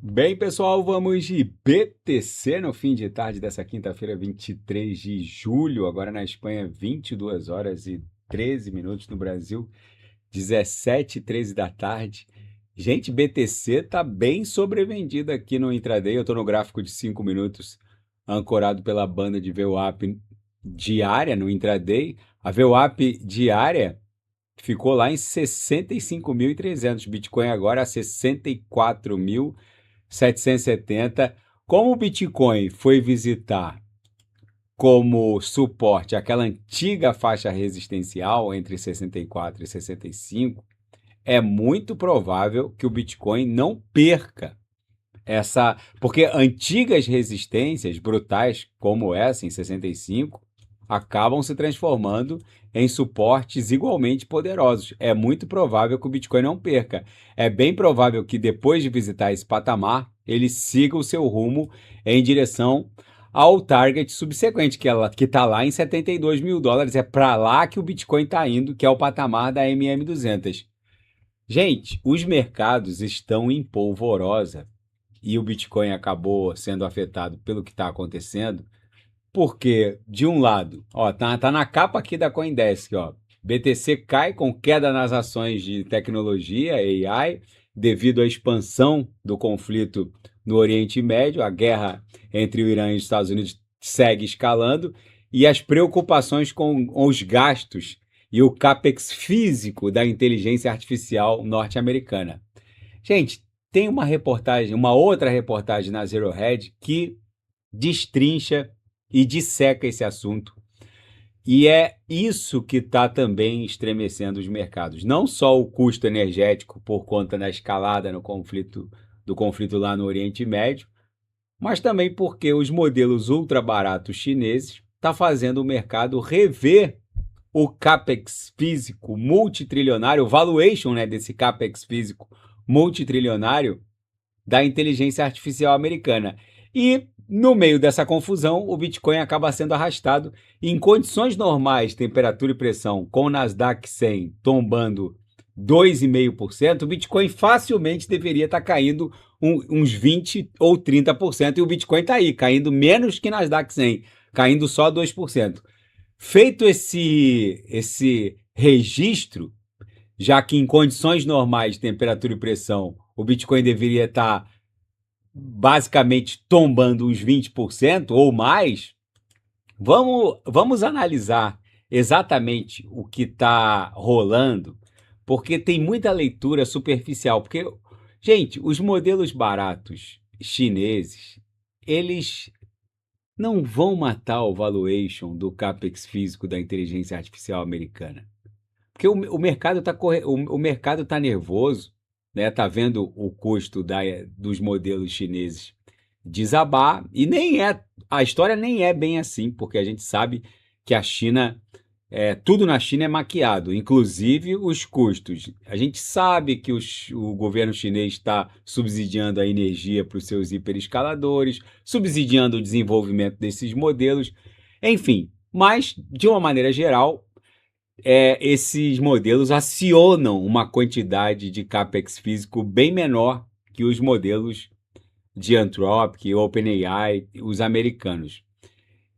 Bem, pessoal, vamos de BTC no fim de tarde dessa quinta-feira, 23 de julho. Agora na Espanha, 22 horas e 13 minutos. No Brasil, 17h13 da tarde. Gente, BTC tá bem sobrevendido aqui no intraday. Eu tô no gráfico de 5 minutos, ancorado pela banda de VWAP diária no intraday. A VWAP diária ficou lá em 65.300. Bitcoin agora a 64.770. Como o Bitcoin foi visitar como suporte aquela antiga faixa resistencial entre 64 e 65, é muito provável que o Bitcoin não perca essa, porque antigas resistências brutais como essa em 65 acabam se transformando em suportes igualmente poderosos. É muito provável que o Bitcoin não perca. É bem provável que depois de visitar esse patamar, ele siga o seu rumo em direção ao target subsequente, que está lá em US$ 72.000. É para lá que o Bitcoin está indo, que é o patamar da MM200. Gente, os mercados estão em polvorosa e o Bitcoin acabou sendo afetado pelo que está acontecendo, porque, de um lado, ó, tá na capa aqui da CoinDesk, ó, BTC cai com queda nas ações de tecnologia, AI, devido à expansão do conflito no Oriente Médio, a guerra entre o Irã e os Estados Unidos segue escalando, e as preocupações com os gastos e o capex físico da inteligência artificial norte-americana. Gente, tem uma outra reportagem na Zero Hedge que destrincha e disseca esse assunto. E é isso que está também estremecendo os mercados. Não só o custo energético por conta da escalada do conflito lá no Oriente Médio, mas também porque os modelos ultra baratos chineses estão fazendo o mercado rever o capex físico multitrilionário, o valuation, né, desse capex físico multitrilionário da inteligência artificial americana. E no meio dessa confusão, o Bitcoin acaba sendo arrastado em condições normais, temperatura e pressão, com o Nasdaq 100 tombando 2,5%, o Bitcoin facilmente deveria estar caindo uns 20 ou 30%, e o Bitcoin está aí, caindo menos que Nasdaq 100, caindo só 2%. Feito esse registro, já que em condições normais de temperatura e pressão, o Bitcoin deveria estar basicamente tombando uns 20% ou mais, vamos analisar exatamente o que está rolando, porque tem muita leitura superficial. Porque, gente, os modelos baratos chineses, eles não vão matar o valuation do capex físico da inteligência artificial americana. Porque o mercado está o mercado tá nervoso, né? Tá vendo o custo dos modelos chineses desabar, e nem é a história nem é bem assim, porque a gente sabe que a China tudo na China é maquiado, inclusive os custos. A gente sabe que o governo chinês está subsidiando a energia para os seus hiperescaladores, subsidiando o desenvolvimento desses modelos, enfim. Mas, de uma maneira geral, esses modelos acionam uma quantidade de capex físico bem menor que os modelos de Anthropic, OpenAI, os americanos.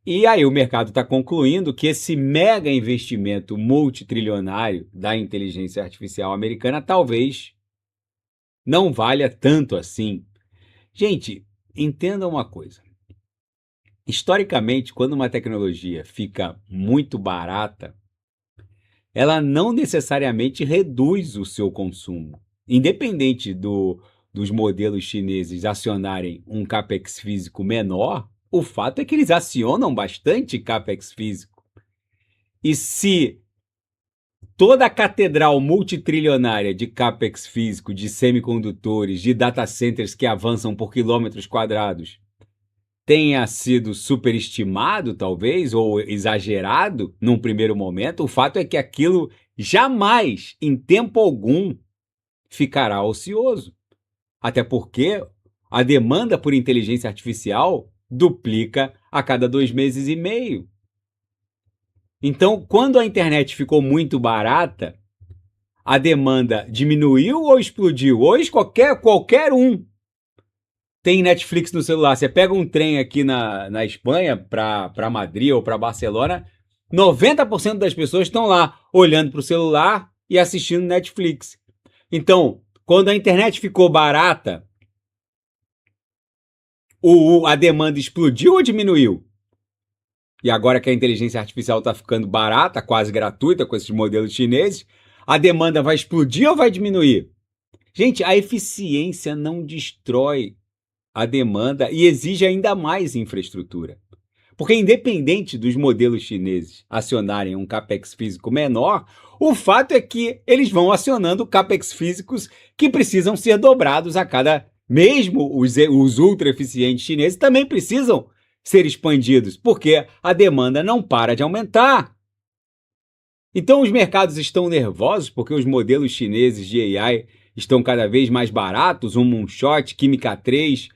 E aí o mercado está concluindo que esse mega investimento multitrilionário da inteligência artificial americana talvez não valha tanto assim. Gente, entenda uma coisa. Historicamente, quando uma tecnologia fica muito barata, ela não necessariamente reduz o seu consumo. Independente dos modelos chineses acionarem um capex físico menor, o fato é que eles acionam bastante capex físico. E se toda a catedral multitrilionária de capex físico, de semicondutores, de data centers que avançam por quilômetros quadrados, tenha sido superestimado, talvez, ou exagerado num primeiro momento, o fato é que aquilo jamais, em tempo algum, ficará ocioso. Até porque a demanda por inteligência artificial duplica a cada 2 meses e meio. Então, quando a internet ficou muito barata, a demanda diminuiu ou explodiu? Hoje, qualquer um tem Netflix no celular. Você pega um trem aqui na Espanha, para Madrid ou para Barcelona, 90% das pessoas estão lá, olhando para o celular e assistindo Netflix. Então, quando a internet ficou barata, a demanda explodiu ou diminuiu? E agora que a inteligência artificial está ficando barata, quase gratuita com esses modelos chineses, a demanda vai explodir ou vai diminuir? Gente, a eficiência não destrói a demanda e exige ainda mais infraestrutura. Porque independente dos modelos chineses acionarem um capex físico menor, o fato é que eles vão acionando capex físicos que precisam ser dobrados a cada... Mesmo os ultra eficientes chineses também precisam ser expandidos, porque a demanda não para de aumentar. Então os mercados estão nervosos porque os modelos chineses de AI estão cada vez mais baratos, um Moonshot, Química 3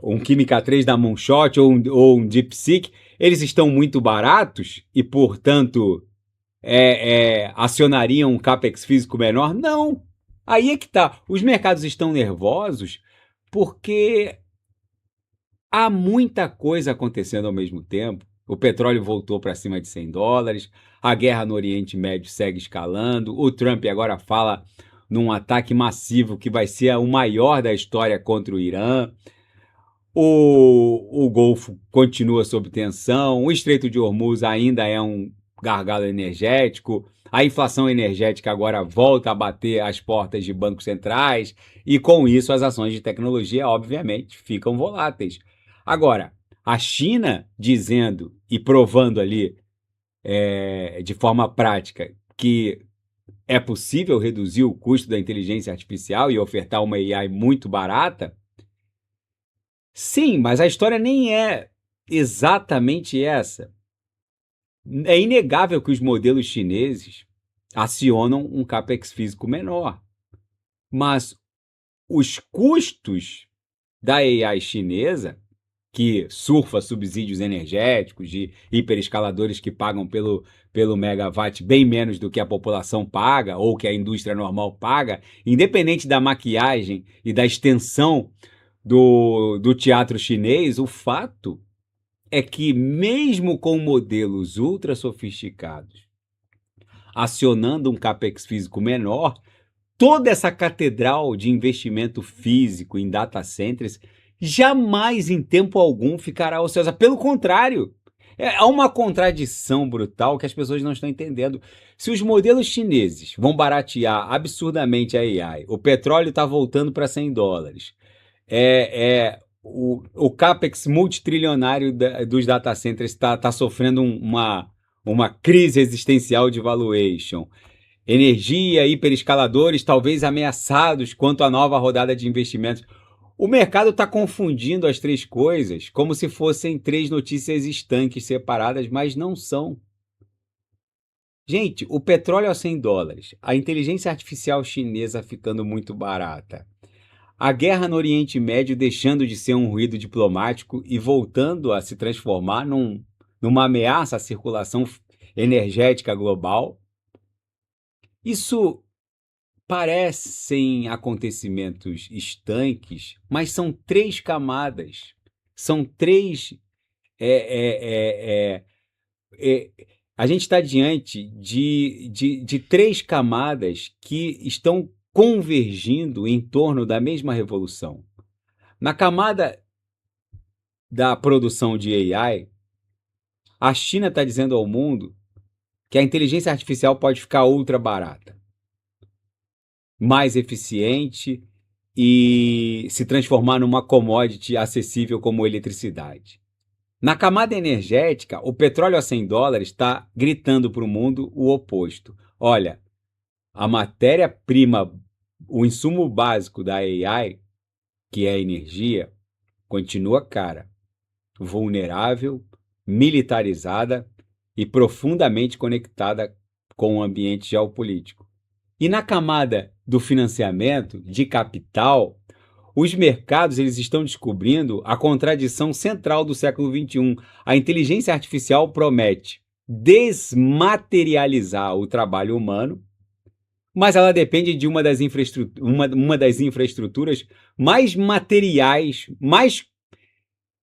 um Química 3 da Moonshot ou um DeepSeek, eles estão muito baratos e, portanto, acionariam um capex físico menor? Não. Aí é que tá. Os mercados estão nervosos porque há muita coisa acontecendo ao mesmo tempo. O petróleo voltou para cima de $100, a guerra no Oriente Médio segue escalando, o Trump agora fala num ataque massivo que vai ser o maior da história contra o Irã, o Golfo continua sob tensão, o Estreito de Hormuz ainda é um gargalo energético, a inflação energética agora volta a bater as portas de bancos centrais e, com isso, as ações de tecnologia, obviamente, ficam voláteis. Agora, a China dizendo e provando ali de forma prática que é possível reduzir o custo da inteligência artificial e ofertar uma AI muito barata? Sim, mas a história nem é exatamente essa. É inegável que os modelos chineses acionam um capex físico menor, mas os custos da AI chinesa, que surfa subsídios energéticos de hiperescaladores que pagam pelo megawatt bem menos do que a população paga ou que a indústria normal paga, independente da maquiagem e da extensão do teatro chinês, o fato é que mesmo com modelos ultra sofisticados acionando um capex físico menor, toda essa catedral de investimento físico em data centers jamais em tempo algum ficará ociosa. Pelo contrário, há uma contradição brutal que as pessoas não estão entendendo. Se os modelos chineses vão baratear absurdamente a AI, o petróleo está voltando para $100, o capex multitrilionário dos data centers está sofrendo uma crise existencial de valuation, energia, hiperescaladores talvez ameaçados quanto à nova rodada de investimentos. O mercado está confundindo as três coisas como se fossem três notícias estanques separadas, mas não são. Gente, o petróleo a $100, a inteligência artificial chinesa ficando muito barata, a guerra no Oriente Médio deixando de ser um ruído diplomático e voltando a se transformar numa ameaça à circulação energética global. Isso parecem acontecimentos estanques, mas são três camadas. São três... a gente está diante de três camadas que estão convergindo em torno da mesma revolução. Na camada da produção de AI, a China está dizendo ao mundo que a inteligência artificial pode ficar ultra barata, mais eficiente e se transformar numa commodity acessível como eletricidade. Na camada energética, o petróleo a $100 está gritando para o mundo o oposto. Olha, a matéria-prima, o insumo básico da AI, que é a energia, continua cara, vulnerável, militarizada e profundamente conectada com o ambiente geopolítico. E na camada do financiamento, de capital, os mercados eles estão descobrindo a contradição central do século XXI. A inteligência artificial promete desmaterializar o trabalho humano, mas ela depende de uma das infraestruturas mais materiais, mais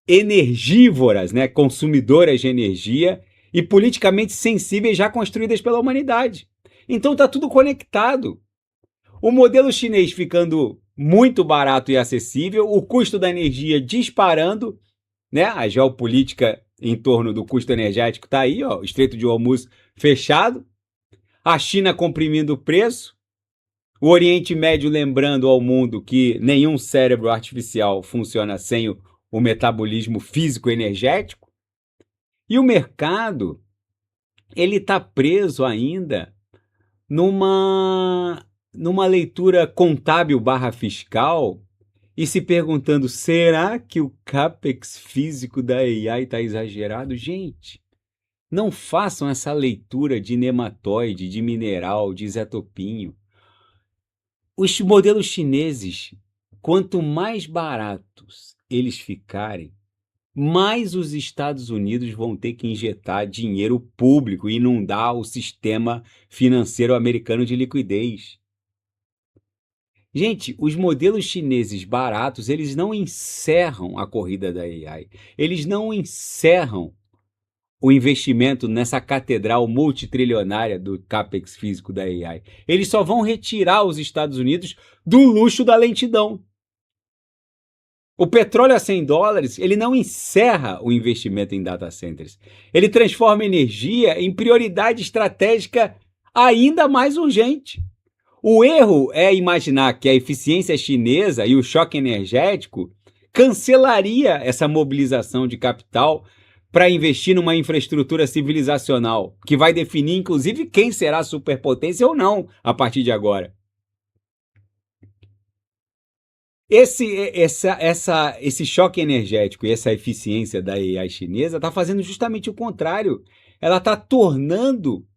energívoras, né, consumidoras de energia e politicamente sensíveis já construídas pela humanidade. Então está tudo conectado. O modelo chinês ficando muito barato e acessível, o custo da energia disparando, né? A geopolítica em torno do custo energético está aí, ó, o Estreito de Hormuz fechado, a China comprimindo o preço, o Oriente Médio lembrando ao mundo que nenhum cérebro artificial funciona sem o metabolismo físico energético, e o mercado ele está preso ainda numa leitura contábil barra fiscal e se perguntando, será que o CAPEX físico da AI está exagerado? Gente, não façam essa leitura de nematóide, de mineral, de isotopinho. Os modelos chineses, quanto mais baratos eles ficarem, mais os Estados Unidos vão ter que injetar dinheiro público e inundar o sistema financeiro americano de liquidez. Gente, os modelos chineses baratos, eles não encerram a corrida da AI. Eles não encerram o investimento nessa catedral multitrilionária do CAPEX físico da AI. Eles só vão retirar os Estados Unidos do luxo da lentidão. O petróleo a $100, ele não encerra o investimento em data centers. Ele transforma energia em prioridade estratégica ainda mais urgente. O erro é imaginar que a eficiência chinesa e o choque energético cancelaria essa mobilização de capital para investir numa infraestrutura civilizacional, que vai definir, inclusive, quem será superpotência ou não a partir de agora. Esse choque energético e essa eficiência da AI chinesa está fazendo justamente o contrário. Ela está tornando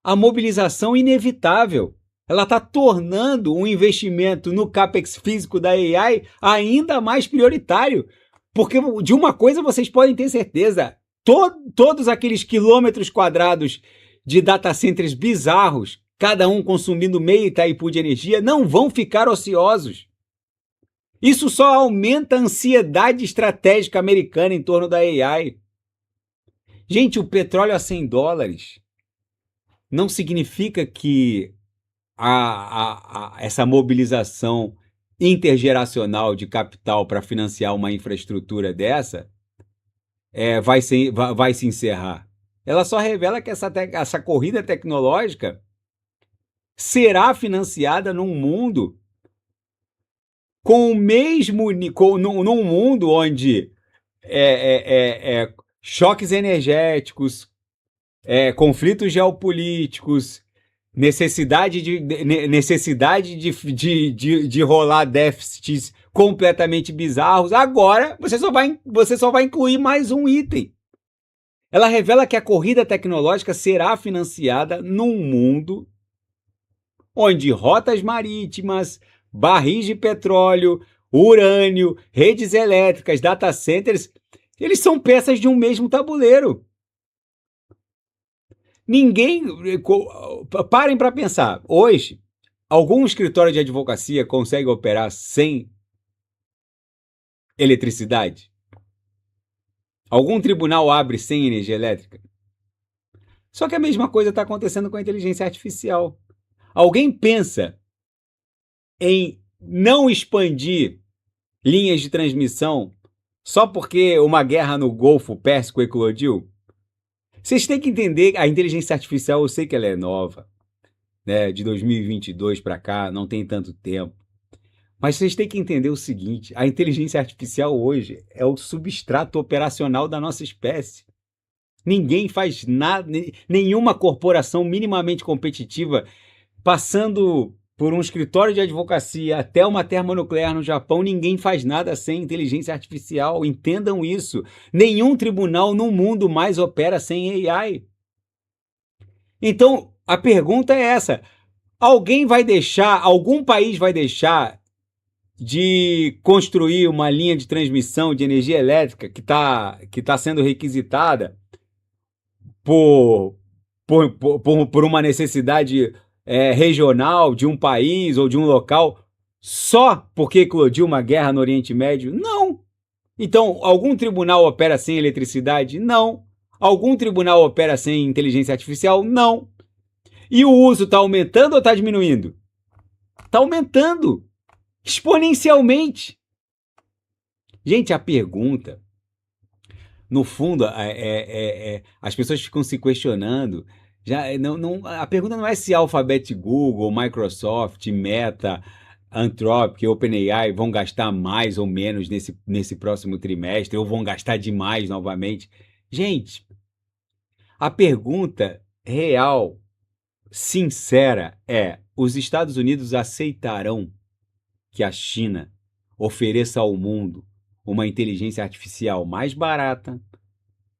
a mobilização inevitável. Ela está tornando um investimento no CAPEX físico da AI ainda mais prioritário. Porque de uma coisa vocês podem ter certeza, todos aqueles quilômetros quadrados de data centers bizarros, cada um consumindo meio Itaipu de energia, não vão ficar ociosos. Isso só aumenta a ansiedade estratégica americana em torno da AI. Gente, o petróleo a $100 não significa que essa mobilização intergeracional de capital para financiar uma infraestrutura dessa vai se encerrar. Ela só revela que essa corrida tecnológica será financiada num mundo com o mesmo num mundo onde choques energéticos, conflitos geopolíticos, necessidade de rolar déficits completamente bizarros. Agora você só vai incluir mais um item. Ela revela que a corrida tecnológica será financiada num mundo onde rotas marítimas, barris de petróleo, urânio, redes elétricas, data centers, eles são peças de um mesmo tabuleiro. Parem para pensar. Hoje, algum escritório de advocacia consegue operar sem eletricidade? Algum tribunal abre sem energia elétrica? Só que a mesma coisa está acontecendo com a inteligência artificial. Alguém pensa em não expandir linhas de transmissão só porque uma guerra no Golfo Pérsico eclodiu? Vocês têm que entender, a inteligência artificial, eu sei que ela é nova, né, de 2022 para cá, não tem tanto tempo. Mas vocês têm que entender o seguinte, a inteligência artificial hoje é o substrato operacional da nossa espécie. Ninguém faz nada, nenhuma corporação minimamente competitiva, passando por um escritório de advocacia até uma termonuclear no Japão, ninguém faz nada sem inteligência artificial. Entendam isso. Nenhum tribunal no mundo mais opera sem AI. Então, a pergunta é essa. Algum país vai deixar de construir uma linha de transmissão de energia elétrica que tá sendo requisitada por uma necessidade regional de um país ou de um local só porque eclodiu uma guerra no Oriente Médio? Não. Então, algum tribunal opera sem eletricidade? Não. Algum tribunal opera sem inteligência artificial? Não. E o uso está aumentando ou está diminuindo? Está aumentando exponencialmente. Gente, a pergunta, no fundo, as pessoas ficam se questionando. A pergunta não é se Alphabet, Google, Microsoft, Meta, Anthropic, OpenAI vão gastar mais ou menos nesse próximo trimestre, ou vão gastar demais novamente. Gente, a pergunta real, sincera, é: os Estados Unidos aceitarão que a China ofereça ao mundo uma inteligência artificial mais barata,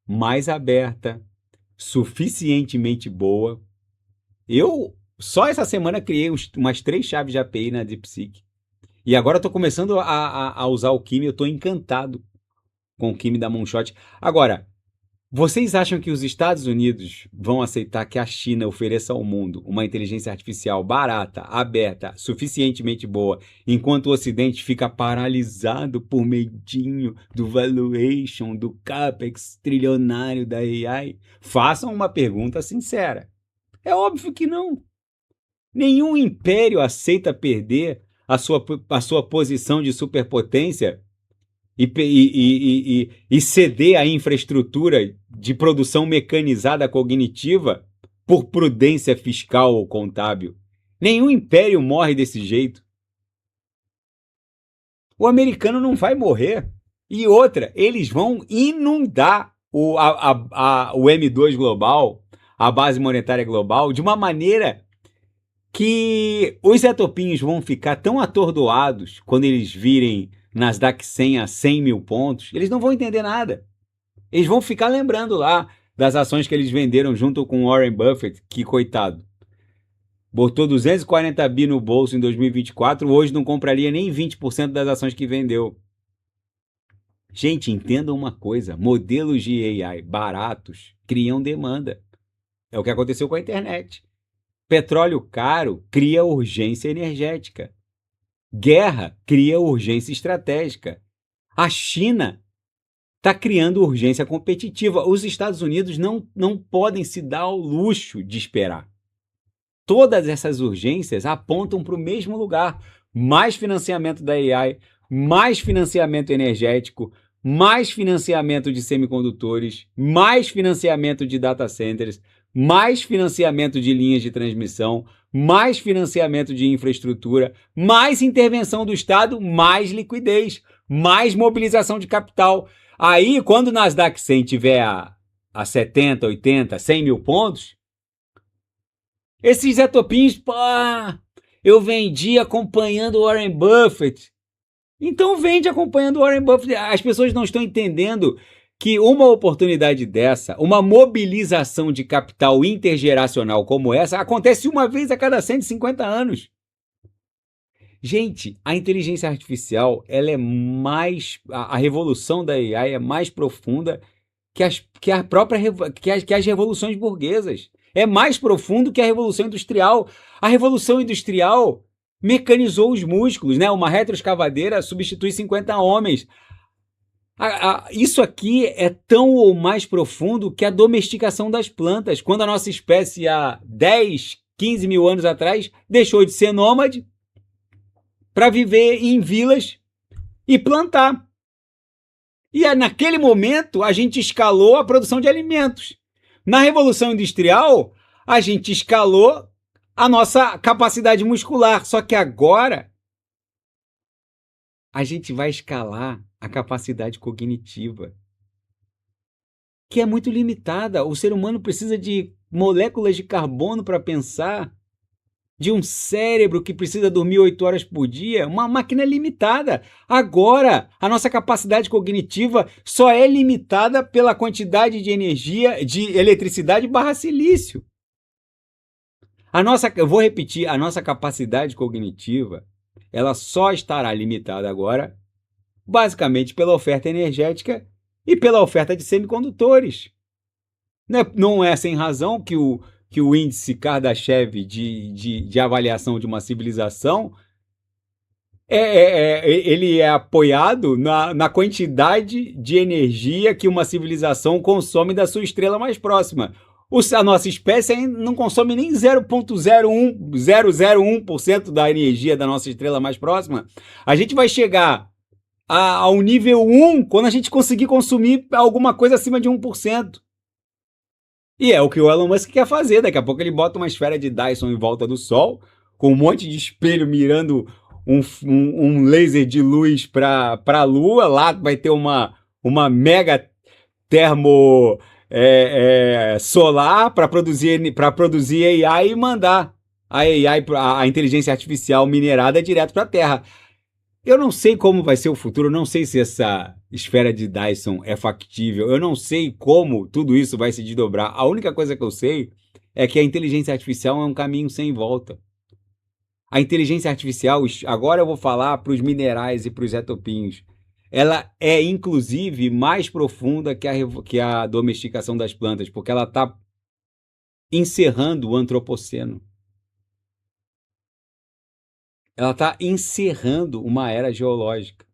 mais aberta, suficientemente boa? Eu, só essa semana, criei umas 3 chaves de API na DeepSeek. E agora estou começando a usar o Kimi, eu estou encantado com o Kimi da Moonshot. Agora, vocês acham que os Estados Unidos vão aceitar que a China ofereça ao mundo uma inteligência artificial barata, aberta, suficientemente boa, enquanto o Ocidente fica paralisado por medinho do valuation, do capex trilionário da AI? Façam uma pergunta sincera. É óbvio que não. Nenhum império aceita perder a sua posição de superpotência e ceder a infraestrutura de produção mecanizada cognitiva por prudência fiscal ou contábil. Nenhum império morre desse jeito. O americano não vai morrer. E outra, eles vão inundar o M2 global, a base monetária global, de uma maneira que os etopinhos vão ficar tão atordoados quando eles virem Nasdaq 100 a 100 mil pontos, eles não vão entender nada. Eles vão ficar lembrando lá das ações que eles venderam junto com Warren Buffett, que coitado, botou 240 bi no bolso em 2024, hoje não compraria nem 20% das ações que vendeu. Gente, entendam uma coisa, modelos de AI baratos criam demanda. É o que aconteceu com a internet. Petróleo caro cria urgência energética. Guerra cria urgência estratégica. A China está criando urgência competitiva. Os Estados Unidos não podem se dar ao luxo de esperar. Todas essas urgências apontam para o mesmo lugar. Mais financiamento da AI, mais financiamento energético, mais financiamento de semicondutores, mais financiamento de data centers, mais financiamento de linhas de transmissão, mais financiamento de infraestrutura, mais intervenção do Estado, mais liquidez, mais mobilização de capital. Aí, quando o Nasdaq 100 tiver a 70, 80, 100 mil pontos, esses Zé Topinhos, eu vendi acompanhando o Warren Buffett. Então vende acompanhando o Warren Buffett. As pessoas não estão entendendo que uma oportunidade dessa, uma mobilização de capital intergeracional como essa, acontece uma vez a cada 150 anos. Gente, a inteligência artificial, ela é mais... A revolução da AI é mais profunda que as revoluções burguesas. É mais profundo que a Revolução Industrial. A Revolução Industrial mecanizou os músculos, né? Uma retroescavadeira substitui 50 homens. Isso aqui é tão ou mais profundo que a domesticação das plantas. Quando a nossa espécie, há 10, 15 mil anos atrás, deixou de ser nômade para viver em vilas e plantar. E naquele momento, a gente escalou a produção de alimentos. Na Revolução Industrial, a gente escalou a nossa capacidade muscular. Só que agora, a gente vai escalar a capacidade cognitiva, que é muito limitada. O ser humano precisa de moléculas de carbono para pensar, de um cérebro que precisa dormir 8 horas por dia, uma máquina limitada. Agora, a nossa capacidade cognitiva só é limitada pela quantidade de energia, de eletricidade barra silício. Eu vou repetir, a nossa capacidade cognitiva, ela só estará limitada agora, basicamente pela oferta energética e pela oferta de semicondutores. Não é sem razão que que o índice Kardashev de avaliação de uma civilização ele é apoiado na quantidade de energia que uma civilização consome da sua estrela mais próxima. A nossa espécie não consome nem 0,001% da energia da nossa estrela mais próxima. A gente vai chegar ao nível 1 quando a gente conseguir consumir alguma coisa acima de 1%. E é o que o Elon Musk quer fazer. Daqui a pouco ele bota uma esfera de Dyson em volta do Sol, com um monte de espelho mirando um laser de luz para a Lua. Lá vai ter uma mega termo solar para produzir AI e mandar a inteligência artificial minerada direto para a Terra. Eu não sei como vai ser o futuro, eu não sei se essa esfera de Dyson é factível, eu não sei como tudo isso vai se desdobrar. A única coisa que eu sei é que a inteligência artificial é um caminho sem volta. A inteligência artificial, agora eu vou falar para os minerais e para os etopinhos, ela é inclusive mais profunda que a domesticação das plantas, porque ela está encerrando o antropoceno. Ela está encerrando uma era geológica.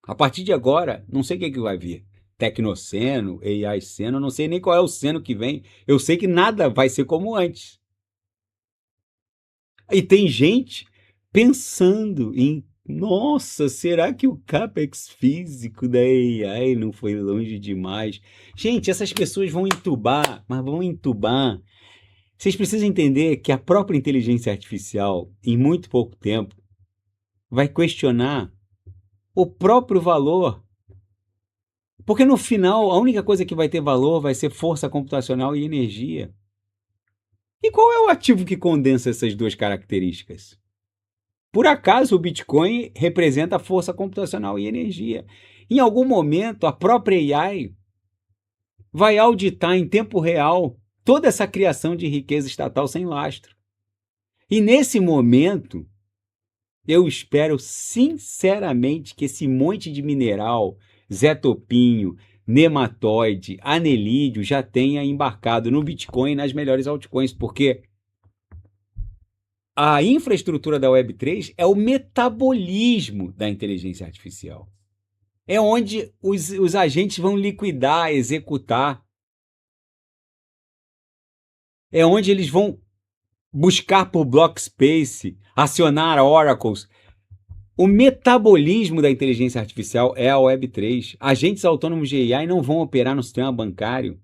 A partir de agora, não sei o que vai vir. Tecnoceno, AI-ceno, não sei nem qual é o ceno que vem. Eu sei que nada vai ser como antes. E tem gente pensando em, nossa, será que o CAPEX físico da AI não foi longe demais? Gente, essas pessoas vão entubar, mas vão entubar. Vocês precisam entender que a própria inteligência artificial, em muito pouco tempo, vai questionar o próprio valor. Porque no final, a única coisa que vai ter valor vai ser força computacional e energia. E qual é o ativo que condensa essas duas características? Por acaso o Bitcoin representa força computacional e energia. Em algum momento, a própria AI vai auditar em tempo real toda essa criação de riqueza estatal sem lastro. E nesse momento, eu espero sinceramente que esse monte de mineral, Zé Topinho, nematóide, anelídeo já tenha embarcado no Bitcoin e nas melhores altcoins, porque a infraestrutura da Web3 é o metabolismo da inteligência artificial. É onde os agentes vão liquidar, executar. É onde eles vão buscar por block space, acionar oracles. O metabolismo da inteligência artificial é a Web3. Agentes autônomos de AI não vão operar no sistema bancário.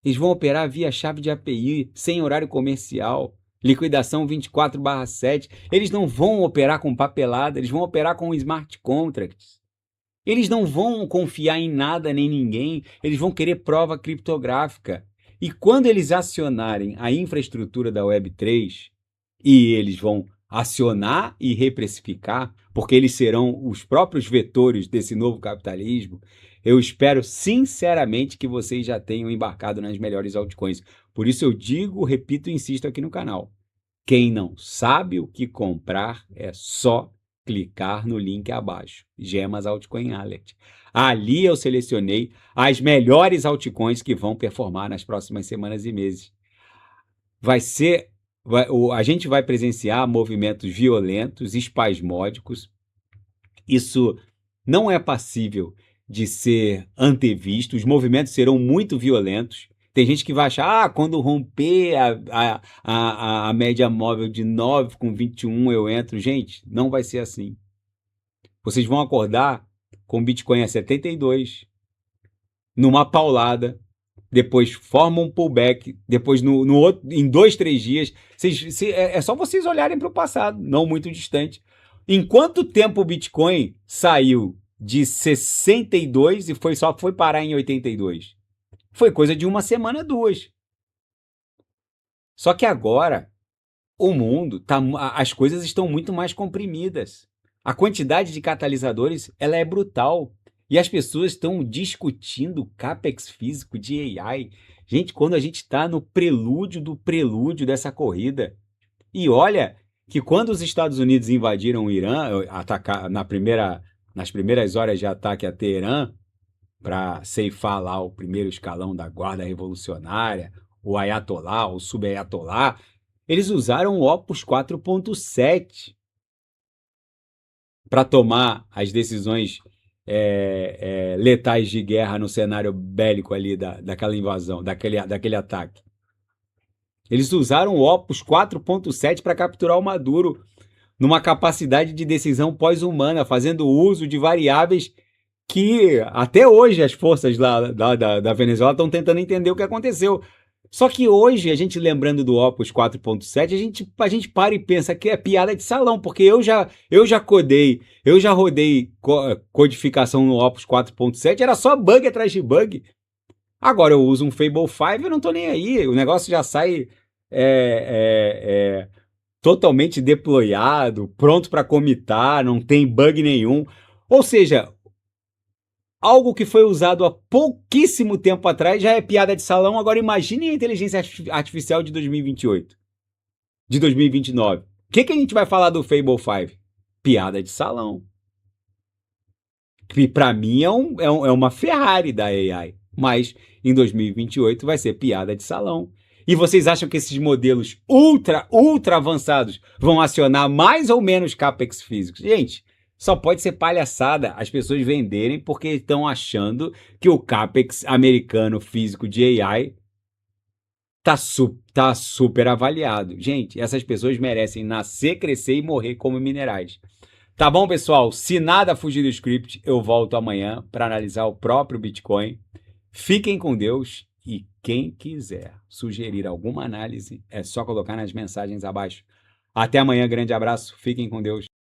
Eles vão operar via chave de API, sem horário comercial, liquidação 24/7. Eles não vão operar com papelada, eles vão operar com smart contracts. Eles não vão confiar em nada nem ninguém, eles vão querer prova criptográfica. E quando eles acionarem a infraestrutura da Web3, e eles vão acionar e reprecificar, porque eles serão os próprios vetores desse novo capitalismo, eu espero sinceramente que vocês já tenham embarcado nas melhores altcoins. Por isso eu digo, repito e insisto aqui no canal. Quem não sabe o que comprar é só clicar no link abaixo, Gemas Altcoin Alert. Ali eu selecionei as melhores altcoins que vão performar nas próximas semanas e meses. A gente vai presenciar movimentos violentos, espasmódicos. Isso não é passível de ser antevisto. Os serão muito violentos. Tem gente que vai achar, quando romper a média móvel de 9,21 eu entro. Gente, não vai ser assim. Vocês vão acordar com o Bitcoin a 72, numa paulada, depois formam um pullback, depois em 2, 3 dias. É só vocês olharem para o passado, não muito distante. Em quanto tempo o Bitcoin saiu de 62 e só foi parar em 82? Foi coisa de uma semana, 2. Só que agora o mundo as coisas estão muito mais comprimidas. A quantidade de catalisadores ela é brutal. E as pessoas estão discutindo CAPEX físico de AI. Gente, quando a gente está no prelúdio do prelúdio dessa corrida. E olha que quando os Estados Unidos invadiram o Irã, atacar nas primeiras horas de ataque a Teherã, para ceifar lá o primeiro escalão da Guarda Revolucionária, o Ayatollah, o Sub-Ayatollah, eles usaram o Opus 4.7 para tomar as decisões letais de guerra no cenário bélico ali daquela invasão, daquele ataque. Eles usaram o Opus 4.7 para capturar o Maduro numa capacidade de decisão pós-humana, fazendo uso de variáveis que até hoje as forças lá da Venezuela estão tentando entender o que aconteceu. Só que hoje, a gente lembrando do Opus 4.7, a gente para e pensa que é piada de salão, porque eu já rodei codificação no Opus 4.7, era só bug atrás de bug. Agora eu uso um Fable 5 e eu não tô nem aí, o negócio já sai totalmente deployado, pronto para commitar, não tem bug nenhum. Ou seja, algo que foi usado há pouquíssimo tempo atrás já é piada de salão. Agora imagine a inteligência artificial de 2028, de 2029. O que a gente vai falar do Fable 5? Piada de salão. Que para mim é uma Ferrari da AI, mas em 2028 vai ser piada de salão. E vocês acham que esses modelos ultra avançados vão acionar mais ou menos CAPEX físicos? Gente, só pode ser palhaçada as pessoas venderem porque estão achando que o CAPEX americano físico de AI tá super avaliado. Gente, essas pessoas merecem nascer, crescer e morrer como minerais. Tá bom, pessoal? Se nada fugir do script, eu volto amanhã para analisar o próprio Bitcoin. Fiquem com Deus e quem quiser sugerir alguma análise é só colocar nas mensagens abaixo. Até amanhã, grande abraço, fiquem com Deus.